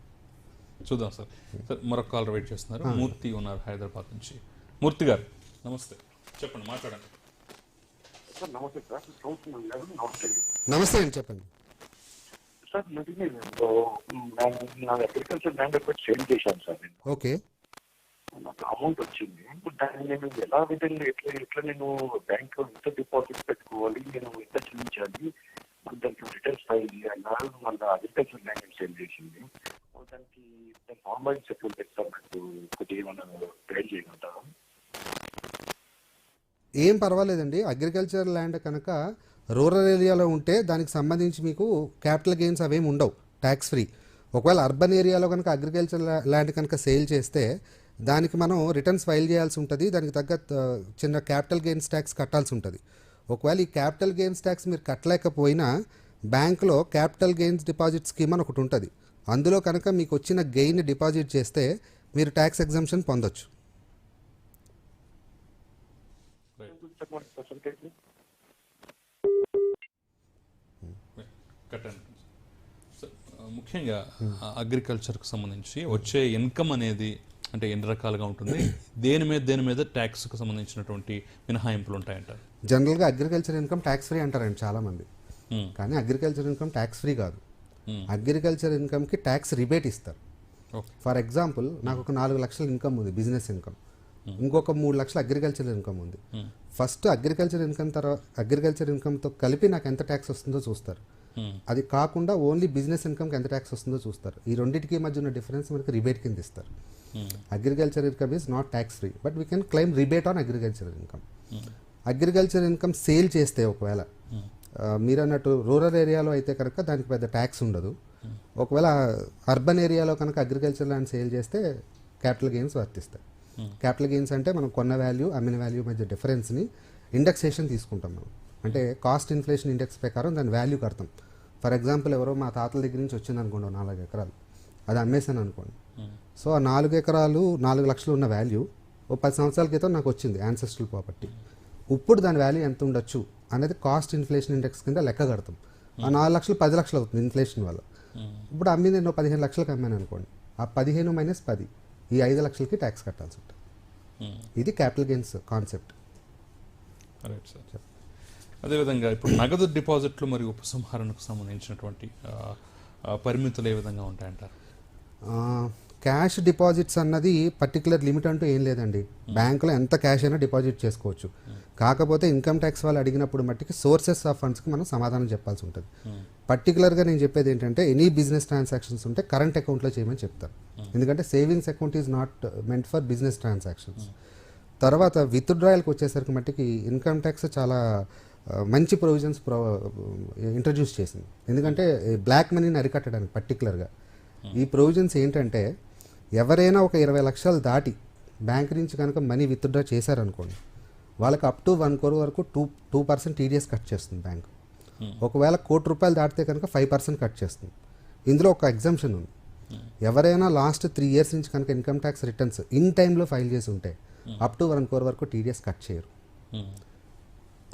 చూద్దాం సార్. సార్ మరొక కాల్ వెయిట్ చేస్తున్నారు. మూర్తి ఉన్నారు హైదరాబాద్ నుంచి. మూర్తి గారు నమస్తే, చెప్పండి, మాట్లాడండి. సార్ నమస్తే సార్. నమస్తే. నమస్తే అండి, చెప్పండి. సార్ నా అగ్రికల్చర్ ల్యాండ్ ఒకటి సేల్ చేశాను సార్ నేను. ఓకే. నాకు అమౌంట్ వచ్చింది. ఇప్పుడు దాన్ని నేను ఎలా విధంగా ఎట్లా నేను బ్యాంక్ లో ఎంత డిపాజిట్ పెట్టుకోవాలి, నేను ఎంత చెల్లించాలి, దానికి రిటర్న్స్ ఫైల్ చేయాలా, మన అగ్రికల్చర్ ల్యాండ్ సేల్ చేసింది, దానికి ఫార్మాలిటీస్ ఎట్లా ఉంటాయి సార్, నాకు కొద్దిగా ఏమన్నా గైడ్ చేయగలుగుతారా? ఏం పర్వాలేదండి. అగ్రికల్చర్ ల్యాండ్ కనుక రూరల్ ఏరియాలో ఉంటే దానికి సంబంధించి మీకు క్యాపిటల్ గెయిన్స్ అవేమి ఉండవు, ట్యాక్స్ ఫ్రీ. ఒకవేళ అర్బన్ ఏరియాలో కనుక అగ్రికల్చర్ ల్యాండ్ కనుక సేల్ చేస్తే దానికి మనం రిటర్న్స్ ఫైల్ చేయాల్సి ఉంటుంది. దానికి తగ్గ చిన్న క్యాపిటల్ గెయిన్స్ ట్యాక్స్ కట్టాల్సి ఉంటుంది. ఒకవేళ ఈ క్యాపిటల్ గెయిన్స్ ట్యాక్స్ మీరు కట్టలేకపోయినా బ్యాంకులో క్యాపిటల్ గెయిన్స్ డిపాజిట్ స్కీమ్ అని ఒకటి ఉంటుంది. అందులో కనుక మీకు వచ్చిన గెయిన్ డిపాజిట్ చేస్తే మీరు ట్యాక్స్ ఎగ్జంప్షన్ పొందొచ్చు. ముఖ్యంగా అగ్రికల్చర్కి సంబంధించి వచ్చే ఇన్కమ్ అనేది అంటే ఎన్ని రకాలుగా ఉంటుంది, దేని మీద ట్యాక్స్కి సంబంధించినటువంటి మినహాయింపులు ఉంటాయంటారు? జనరల్గా అగ్రికల్చర్ ఇన్కమ్ ట్యాక్స్ ఫ్రీ అంటారండి చాలామంది. కానీ అగ్రికల్చర్ ఇన్కమ్ ట్యాక్స్ ఫ్రీ కాదు. అగ్రికల్చర్ ఇన్కమ్కి ట్యాక్స్ రిబేట్ ఇస్తారు. ఫర్ ఎగ్జాంపుల్ నాకు ఒక 4 లక్షల ఇన్కమ్ ఉంది బిజినెస్ ఇన్కమ్, ఇంకొక 3 లక్షల అగ్రికల్చర్ ఇన్కమ్ ఉంది. ఫస్ట్ అగ్రికల్చర్ ఇన్కమ్ తర్వాత అగ్రికల్చర్ ఇన్కమ్తో కలిపి నాకు ఎంత ట్యాక్స్ వస్తుందో చూస్తారు. అది కాకుండా ఓన్లీ బిజినెస్ ఇన్కమ్కి ఎంత ట్యాక్స్ వస్తుందో చూస్తారు. ఈ రెండింటికి మధ్య ఉన్న డిఫరెన్స్ మనకి రిబేట్ కింద ఇస్తారు. Agriculture income is not tax free but we can claim rebate on agriculture income. Agriculture income sale చేస్తే ఒకవేళ మీరు అన్నట్టు రూరల్ ఏరియాలో అయితే కనుక దానికి పెద్ద ట్యాక్స్ ఉండదు. ఒకవేళ అర్బన్ ఏరియాలో కనుక అగ్రికల్చర్ ల్యాండ్ సేల్ చేస్తే క్యాపిటల్ గెయిన్స్ వర్తిస్తాయి. క్యాపిటల్ గెయిన్స్ అంటే మనం కొన్న వాల్యూ అమ్మిన వాల్యూ మధ్య డిఫరెన్స్ని ఇండెక్సేషన్ తీసుకుంటాం మనం. అంటే కాస్ట్ ఇన్ఫ్లేషన్ ఇండెక్స్ ప్రకారం దాని వాల్యూ కడతాం. ఫర్ ఎగ్జాంపుల్ ఎవరో మా తాతల దగ్గర నుంచి వచ్చింది అనుకోండి 4 ఎకరాలు, అది అమ్మేసాను అనుకోండి. సో ఆ 4 ఎకరాలు 4 లక్షలు ఉన్న వాల్యూ ఓ 10 సంవత్సరాల క్రితం నాకు వచ్చింది యాన్సెస్ట్రల్ ప్రాపర్టీ. ఇప్పుడు దాని వాల్యూ ఎంత ఉండొచ్చు అనేది కాస్ట్ ఇన్ఫ్లేషన్ ఇండెక్స్ కింద లెక్క కడతాం. ఆ 4 లక్షలు 10 లక్షలు అవుతుంది ఇన్ఫ్లేషన్ వల్ల. ఇప్పుడు అమ్మింది నేను 15 లక్షలకు అమ్మాను అనుకోండి, ఆ 15 మైనస్ 10 ఈ 5 లక్షలకి ట్యాక్స్ కట్టాల్సి ఉంటుంది. ఇది capital gains concept. Right sir. అదేవిధంగా ఇప్పుడు నగదు డిపాజిట్లు మరియు ఉపసంహరణకు సంబంధించినటువంటి పరిమితులు ఏ విధంగా ఉంటాయంటారు? క్యాష్ డిపాజిట్స్ అన్నది పర్టికులర్ లిమిట్ అంటూ ఏం లేదండి. బ్యాంకులో ఎంత క్యాష్ అయినా డిపాజిట్ చేసుకోవచ్చు. కాకపోతే ఇన్కమ్ ట్యాక్స్ వాళ్ళు అడిగినప్పుడు మట్టికి సోర్సెస్ ఆఫ్ ఫండ్స్కి మనం సమాధానం చెప్పాల్సి ఉంటుంది. పర్టికులర్గా నేను చెప్పేది ఏంటంటే ఎనీ బిజినెస్ ట్రాన్సాక్షన్స్ ఉంటే కరెంట్ అకౌంట్లో చేయమని చెప్తాను. ఎందుకంటే savings account is not meant for business transactions. తర్వాత విత్డ్రాయల్కి వచ్చేసరికి మట్టికి ఇన్కమ్ ట్యాక్స్ చాలా మంచి ప్రొవిజన్స్ ఇంట్రడ్యూస్ చేసింది. ఎందుకంటే బ్లాక్ మనీని అరికట్టడానికి పర్టికులర్గా ఈ ప్రొవిజన్స్ ఏంటంటే ఎవరైనా ఒక 20 లక్షలు దాటి బ్యాంక్ నుంచి కనుక మనీ విత్డ్రా చేశారనుకోండి, వాళ్ళకి అప్ టు 1 crore వరకు 2% టీడీఎస్ కట్ చేస్తుంది బ్యాంక్. ఒకవేళ ₹1,00,00,000 దాటితే కనుక 5% కట్ చేస్తుంది. ఇందులో ఒక ఎగ్జంప్షన్ ఉంది. ఎవరైనా లాస్ట్ 3 years నుంచి కనుక ఇన్కమ్ ట్యాక్స్ రిటర్న్స్ ఇన్ టైంలో ఫైల్ చేసి ఉంటే అప్ టు 1 crore వరకు టీడీఎస్ కట్ చేయరు.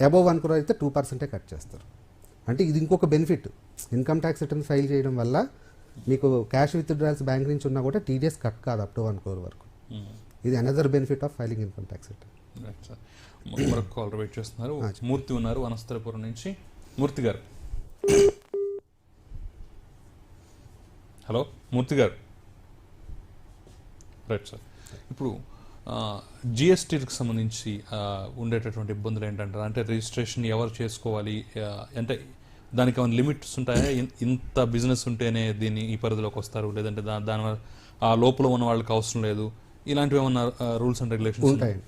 అబోవ్ 1 crore అయితే 2% కట్ చేస్తారు. అంటే ఇది ఇంకొక benefit. Income tax returns file చేయడం వల్ల మీకు క్యాష్ విత్డ్రాయల్స్ బ్యాంక్ నుంచి ఉన్నా కూడా టీడీఎస్ కట్ కాదు అప్ టు 1 crore వరకు. ఇది another benefit of filing income tax return. Right sir. మరొక కాల్ వెయిట్ చేస్తున్నారు. మూర్తి ఉన్నారు వనస్థలపురం నుంచి. మూర్తి గారు, హలో మూర్తి గారు. Right sir. ఇప్పుడు జిఎస్టీకి సంబంధించి ఉండేటటువంటి ఇబ్బందులు ఏంటంటారు? అంటే రిజిస్ట్రేషన్ ఎవరు చేసుకోవాలి, అంటే దానికి ఏమైనా లిమిట్స్ ఉంటాయా? ఇంత బిజినెస్ ఉంటేనే దీన్ని ఈ పరిధిలోకి వస్తారు, లేదంటే దాని ఆ లోపల ఉన్న వాళ్ళకి అవసరం లేదు, ఇలాంటివి ఏమన్నా రూల్స్ అండ్ రెగ్యులేషన్స్ ఉంటాయండి.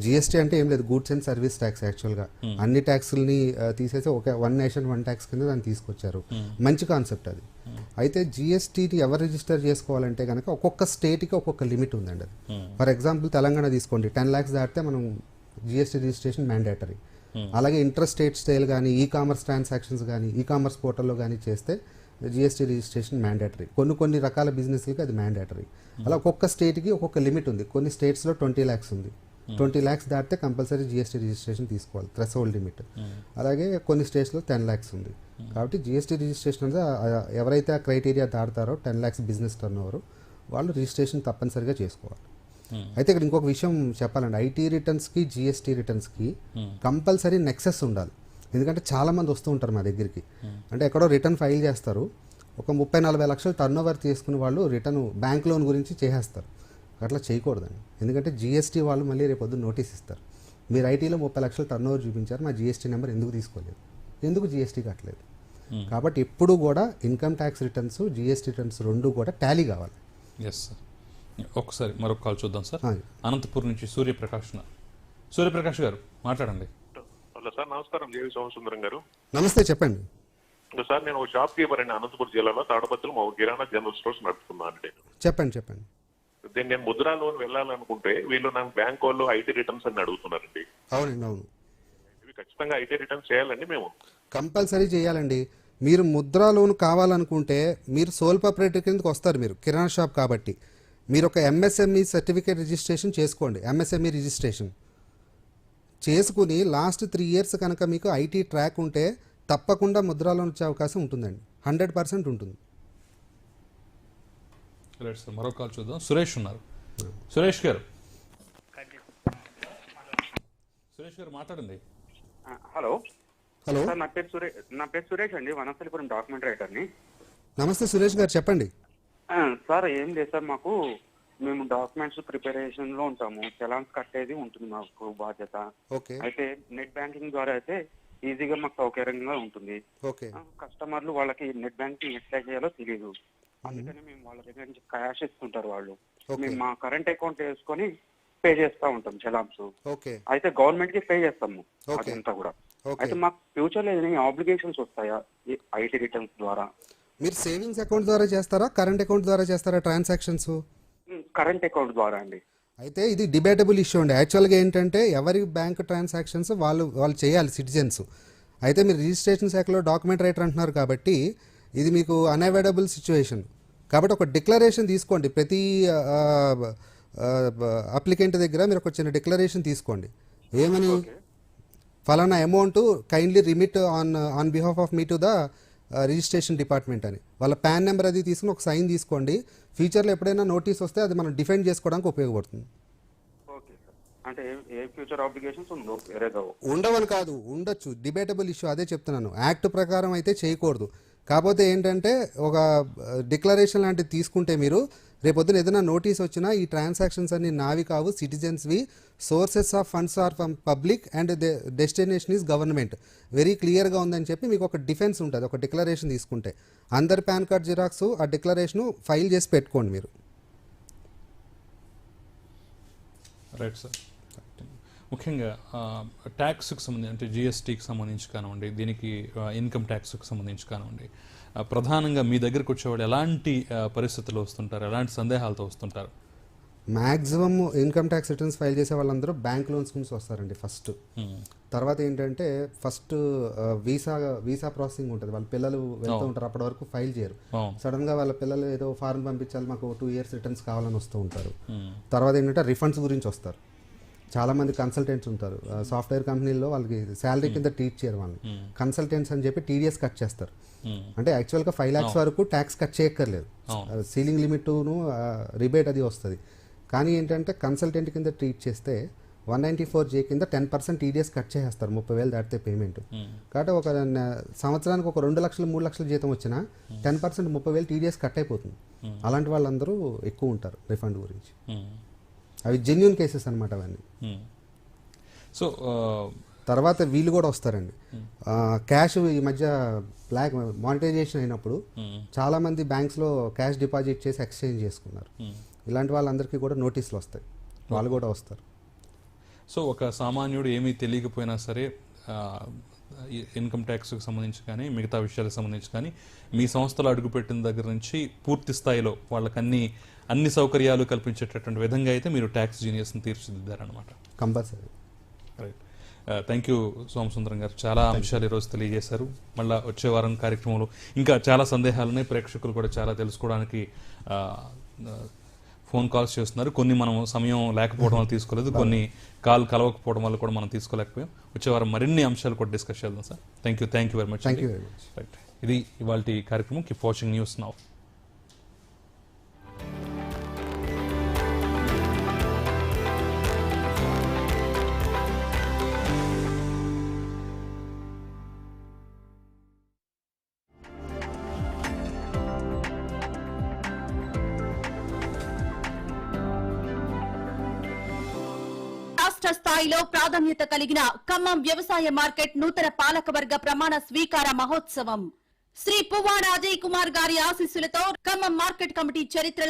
జిఎస్టీ అంటే ఏం లేదు, గూడ్స్ అండ్ సర్వీస్ ట్యాక్స్. యాక్చువల్గా అన్ని ట్యాక్స్ని తీసేసి ఒక 1 నేషన్ 1 ట్యాక్స్ కింద దాన్ని తీసుకొచ్చారు. మంచి కాన్సెప్ట్ అది. అయితే జిఎస్టీని ఎవరు రిజిస్టర్ చేసుకోవాలంటే కనుక ఒక్కొక్క స్టేట్కి ఒక్కొక్క లిమిట్ ఉందండి. అది ఫర్ ఎగ్జాంపుల్ తెలంగాణ తీసుకోండి, 10 lakhs దాటితే మనం జిఎస్టీ రిజిస్ట్రేషన్ మ్యాండేటరీ. అలాగే ఇంటర్ స్టేట్ స్టైల్ కానీ ఈకామర్స్ ట్రాన్సాక్షన్స్ కానీ ఈకామర్స్ పోర్టల్లో కానీ చేస్తే జిఎస్టీ రిజిస్ట్రేషన్ మ్యాండేటరీ. కొన్ని రకాల బిజినెస్లకి అది మ్యాండేటరీ. అలా ఒక్కొక్క స్టేట్కి ఒక్కొక్క లిమిట్ ఉంది. కొన్ని స్టేట్స్లో 20 lakhs ఉంది. 20 lakhs దాటితే కంపల్సరీ జిఎస్టీ రిజిస్ట్రేషన్ తీసుకోవాలి, థ్రెషోల్డ్ లిమిట్. అలాగే కొన్ని స్టేట్స్లో 10 lakhs ఉంది. కాబట్టి జిఎస్టీ రిజిస్ట్రేషన్ అంటే ఎవరైతే ఆ క్రైటీరియా దాటుతారో 10 lakhs బిజినెస్ టర్న్ ఓవర్ వాళ్ళు రిజిస్ట్రేషన్ తప్పనిసరిగా చేసుకోవాలి. అయితే ఇక్కడ ఇంకొక విషయం చెప్పాలండి, ఐటీ రిటర్న్స్కి జిఎస్టీ రిటర్న్స్కి కంపల్సరీ నెక్సెస్ ఉండాలి. ఎందుకంటే చాలామంది వస్తూ ఉంటారు మా దగ్గరికి, అంటే ఎక్కడో రిటర్న్ ఫైల్ చేస్తారు, ఒక 30-40 లక్షలు టర్న్ ఓవర్ తీసుకుని వాళ్ళు రిటర్న్ బ్యాంక్ లోన్ గురించి చేసేస్తారు. అట్లా చేయకూడదండి. ఎందుకంటే జిఎస్టీ వాళ్ళు మళ్ళీ రేపొద్దు నోటీస్ ఇస్తారు, మీరు ఐటీలో 30 లక్షలు టర్న్ ఓవర్ చూపించారు, మా జిఎస్టీ నెంబర్ ఎందుకు తీసుకోలేదు, ఎందుకు జిఎస్టీ కట్టలేదు. కాబట్టి ఎప్పుడు కూడా income tax returns GST returns రెండు కూడా టాలీ కావాలి. Yes sir. ఒకసారి మరొక కాల్ చూద్దాం సార్. అనంతపూర్ నుంచి సూర్యప్రకాష్ గారు మాట్లాడండి. హలో సార్, నమస్కారం. జేవి సోమసుందరం గారు. నమస్తే, చెప్పండి. సార్, నేను ఒక షాప్ కీపర్ అండి. అనంతపురం జిల్లాలో తాడపత్రులు మా కిరాణా జనరల్ స్టోర్స్ నడుపుతున్నాను నేను. చెప్పండి. దీన్ని నేను ముద్రా లోన్ వెళ్ళాలనుకుంటే వీళ్ళు నాకు బ్యాంక్ వాళ్ళు ఐటీ రిటర్న్స్ అని అడుగుతున్నారండి. అవును. ఇవి ఖచ్చితంగా ఐటీ రిటర్న్స్ చేయాలండి మేము? కంపల్సరీ చేయాలండి. మీరు ముద్రా లోన్ కావాలనుకుంటే మీరు సోల్ ప్రొప్రైటర్ కిందకి వస్తారు. మీరు కిరాణా షాప్ కాబట్టి మీరు ఒక ఎంఎస్ఎంఈ సర్టిఫికేట్ రిజిస్ట్రేషన్ చేసుకోండి. ఎంఎస్ఎంఈ రిజిస్ట్రేషన్ చేసుకుని లాస్ట్ 3 years కనుక మీకు ఐటీ ట్రాక్ ఉంటే తప్పకుండా ముద్రా లోన్ వచ్చే అవకాశం ఉంటుందండి. 100% ఉంటుంది. Right sir. మరొక కాల్ చూద్దాం. సురేష్ ఉన్నారు. సురేష్ గారు మాట్లాడండి. హలో హలో సార్, నా పేరు సురేష్ అండి, వనస్థలిపురం డాక్యుమెంట్ రైటర్ని. నమస్తే సురేష్ గారు, చెప్పండి. సార్, ఏం లేదు సార్, మేము డాక్యుమెంట్స్ ప్రిపరేషన్ లో ఉంటాము, చలాన్స్ కట్టేది ఉంటుంది మాకు బాధ్యత. ఓకే. అయితే నెట్ బ్యాంకింగ్ ద్వారా అయితే ఈజీగా మాకు సౌకర్యంగా ఉంటుంది. ఓకే. కస్టమర్లు వాళ్ళకి నెట్ బ్యాంకింగ్ ఎట్లా చేయాలో తెలియదు, అందుకని మేము వాళ్ళ దగ్గర నుంచి క్యాష్ ఇస్తుంటారు వాళ్ళు, మేము మా కరెంట్ అకౌంట్ వేసుకొని పే చేస్తా ఉంటాం చలాన్స్. ఓకే. అయితే గవర్నమెంట్ కి పే చేస్తాము అదంతా కూడా. అయితే మాకు ఫ్యూచర్ లో ఏదైనా ఆబ్లిగేషన్స్ వస్తాయా ఐటీ రిటర్న్స్ ద్వారా? మీరు సేవింగ్స్ అకౌంట్ ద్వారా చేస్తారా, కరెంట్ అకౌంట్ ద్వారా చేస్తారా ట్రాన్సాక్షన్స్? కరెంట్ అకౌంట్ ద్వారా అండి. అయితే ఇది డిబేటబుల్ ఇష్యూ అండి. యాక్చువల్గా ఏంటంటే ఎవరి బ్యాంక్ ట్రాన్సాక్షన్స్ వాళ్ళు చేయాలి, సిటిజన్స్. అయితే మీరు రిజిస్ట్రేషన్ శాఖలో డాక్యుమెంట్ రైటర్ అంటున్నారు కాబట్టి ఇది మీకు అన్అవాయిడబుల్ సిచ్యువేషన్. కాబట్టి ఒక డిక్లరేషన్ తీసుకోండి. ప్రతి అప్లికెంట్ దగ్గర మీరు ఒక చిన్న డిక్లరేషన్ తీసుకోండి. ఏమని ఫలానా amount kindly remit on behalf of me to the registration department అని వాళ్ళ పాన్ నెంబర్ అది తీసుకుని ఒక సైన్ తీసుకోండి. ఫ్యూచర్లో ఎప్పుడైనా నోటీస్ వస్తే అది మనం డిఫెండ్ చేసుకోవడానికి ఉపయోగపడుతుంది. Okay sir. అంటే ఏ ఫ్యూచర్ ఆబ్లిగేషన్స్ ఉందో వేరేగా ఉండవని కాదు, ఉండొచ్చు, డిబేటబుల్ ఇష్యూ, అదే చెప్తున్నాను. యాక్ట్ ప్రకారం అయితే చేయకూడదు. కాకపోతే ఏంటంటే ఒక డిక్లరేషన్ లాంటిది తీసుకుంటే మీరు రేపొద్దున ఏదైనా నోటీస్ వచ్చినా ఈ ట్రాన్సాక్షన్స్ అన్ని నావి కావు, సిటిజన్స్వి, sources of funds are from public and destination is government, very క్లియర్గా ఉందని చెప్పి మీకు ఒక డిఫెన్స్ ఉంటుంది. ఒక డిక్లరేషన్ తీసుకుంటే అందరి పాన్ కార్డ్ జిరాక్స్ ఆ డిక్లరేషన్ ఫైల్ చేసి పెట్టుకోండి మీరు. Right sir. ముఖ్యంగా ట్యాక్స్కి సంబంధించి అంటే జిఎస్టీకి సంబంధించి కానివ్వండి, దీనికి ఇన్కమ్ ట్యాక్స్కి సంబంధించి కానివ్వండి, ప్రధానంగా మీ దగ్గరకు వచ్చేవాళ్ళు ఎలాంటి పరిస్థితుల్లో వస్తుంటారు, ఎలాంటి సందేహాలతో వస్తుంటారు? Maximum income tax returns file చేసే వాళ్ళందరూ బ్యాంక్ లోన్స్ నుంచి వస్తారండి ఫస్ట్. తర్వాత ఏంటంటే ఫస్ట్ వీసా ప్రాసెసింగ్ ఉంటుంది, వాళ్ళ పిల్లలు వెళ్తూ ఉంటారు, అప్పటి వరకు ఫైల్ చేయరు. సడన్ గా వాళ్ళ పిల్లలు ఏదో ఫారెన్ పంపించాలి, మాకు 2 years రిటర్న్స్ కావాలని వస్తూ ఉంటారు. తర్వాత ఏంటంటే రిఫండ్స్ గురించి వస్తారు. చాలా మంది కన్సల్టెంట్స్ ఉంటారు సాఫ్ట్వేర్ కంపెనీల్లో, వాళ్ళకి శాలరీ కింద ట్రీట్ చేయరు వాళ్ళని, కన్సల్టెంట్స్ అని చెప్పి టీడీఎస్ కట్ చేస్తారు. అంటే యాక్చువల్గా 5 lakhs వరకు ట్యాక్స్ కట్ చేయక్కర్లేదు, సీలింగ్ లిమిట్ను రిబేట్ అది వస్తుంది. కానీ ఏంటంటే కన్సల్టెంట్ కింద ట్రీట్ చేస్తే 194J కింద 10% టీడీఎస్ కట్ చేసేస్తారు 30,000 దాటితే పేమెంట్. కాబట్టి ఒక సంవత్సరానికి ఒక 2 లక్షలు 3 లక్షల జీతం వచ్చినా 10% 30,000 టీడీఎస్ కట్ అయిపోతుంది. అలాంటి వాళ్ళందరూ ఎక్కువ ఉంటారు రిఫండ్ గురించి. అవి జెన్యూన్ కేసెస్ అనమాట అవన్నీ. సో తర్వాత వీళ్ళు కూడా వస్తారండి. క్యాష్ ఈ మధ్య బ్లాక్ మానిటైజేషన్ అయినప్పుడు చాలా మంది బ్యాంక్స్లో క్యాష్ డిపాజిట్ చేసి ఎక్స్చేంజ్ చేసుకున్నారు. ఇలాంటి వాళ్ళందరికీ కూడా నోటీసులు వస్తాయి, వాళ్ళు కూడా వస్తారు. సో ఒక సామాన్యుడు ఏమీ తెలియకపోయినా సరే ఇన్కమ్ ట్యాక్స్కి సంబంధించి కానీ మిగతా విషయాలకు సంబంధించి కానీ మీ సంస్థలో అడుగుపెట్టిన దగ్గర నుంచి పూర్తి స్థాయిలో వాళ్ళకి అన్ని సౌకర్యాలు కల్పించేటటువంటి విధంగా అయితే మీరు ట్యాక్స్ జీనియస్ని తీర్చిదిద్దారనమాట. Compulsory. Right. Thank you Somasundaram గారు, చాలా అంశాలు ఈరోజు తెలియజేశారు. మళ్ళీ వచ్చే వారం కార్యక్రమంలో ఇంకా చాలా సందేహాలున్నాయి, ప్రేక్షకులు కూడా చాలా తెలుసుకోవడానికి ఫోన్ కాల్స్ చేస్తున్నారు. కొన్ని మనం సమయం లేకపోవడం వల్ల తీసుకోలేదు, కొన్ని కాల్ కలవకపోవడం వల్ల కూడా మనం తీసుకోలేకపోయాం. వచ్చే వారం మరిన్ని అంశాలు కూడా డిస్కస్ చేద్దాం sir. Thank you very much. Right, ఇది ఇవాల్టి కార్యక్రమం. Keep watching news now. రాష్ట్ర స్థాయిలో ప్రాధాన్యత కలిగిన ఖమ్మం వ్యవసాయ మార్కెట్ నూతన పాలకవర్గ ప్రమాణ స్వీకార మహోత్సవం శ్రీ పువ్వాడ అజయ్ కుమార్ గారి ఆశీస్సులతో ఖమ్మం మార్కెట్ కమిటీ చరిత్రలో